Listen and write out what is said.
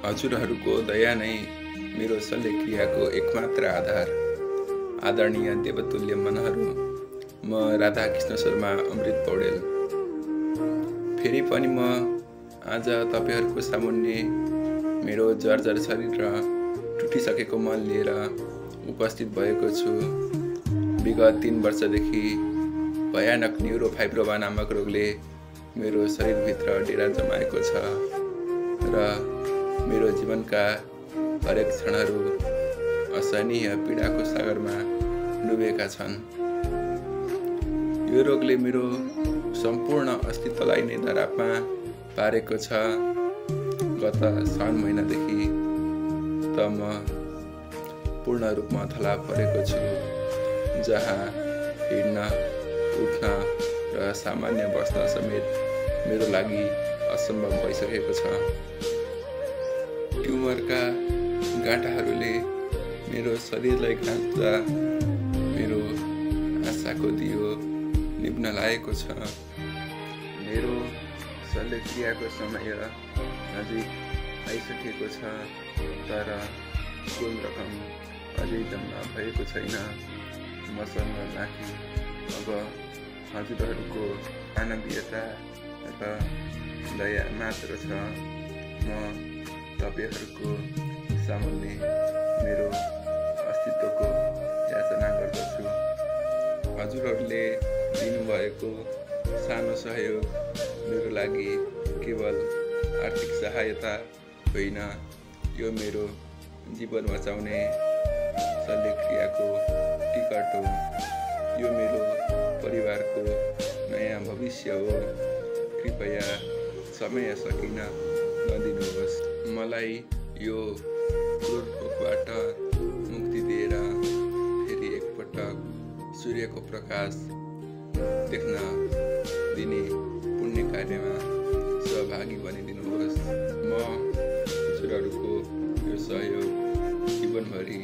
हजुरहरूको दया नै मेरो शल्यक्रियाको एकमात्र आधार। आदरणीय देवतुल्य मनहरू, म राधाकृष्ण शर्मा अमृत पौडेल। फेरि पनि म आज तपाईहरूको सामुन्ने मेरो जर्जर शरीर र टुटिसकेको मन लिएर उपस्थित भएको छु। विगत 3 वर्षदेखि भयानक न्युरोफाइब्रोमा नामक रोगले मेरो शरीरभित्र डेरा जमाएको छ र मेरो जीवनका हरेक क्षणहरू असहनीय पीडाको सागरमा डुबेका छन्। यो रोगले मेरो सम्पूर्ण अस्तित्वलाई नै धरापमा पारेको छ। गत 7 महिनादेखि त म पूर्ण रूपमा थला परेको छु, जहाँ हिँड्न, उठ्न र सामान्य बस्न समेत मेरो लागि असम्भव भइसकेको छ। ट्युमरका गाँठाहरूले मेरो शरीरलाई गाँच्दा मेरो आशाको दियो निभ्न लागेको छ। मेरो शल्यक्रियाको समय नजिक आइसकेको छ, तर कुल रकम अझै जम्मा भएको छैन। मसँग माथि अब हजुरहरूको मानवीयता र दया मात्र छ। म तपाईहरूको सामुन्ने मेरो अस्तित्वको याचना गर्दछु। हजुरहरूले दिनुभएको सानो सहयोग मेरो लागि केवल आर्थिक सहायता होइन, यो मेरो जीवन बचाउने शल्यक्रियाको टिकट हो। यो मेरो परिवारको नयाँ भविष्य हो। कृपया समय सकिन नदिनुहोस्। मलाई यो क्रूर रोगबाट मुक्ति दिएर फेरि एकपटक सूर्यको प्रकाश देख्न दिने पुण्य कार्यमा सहभागी बनिदिनुहोस्। म हजुरहरूको यो सहयोग जीवनभरि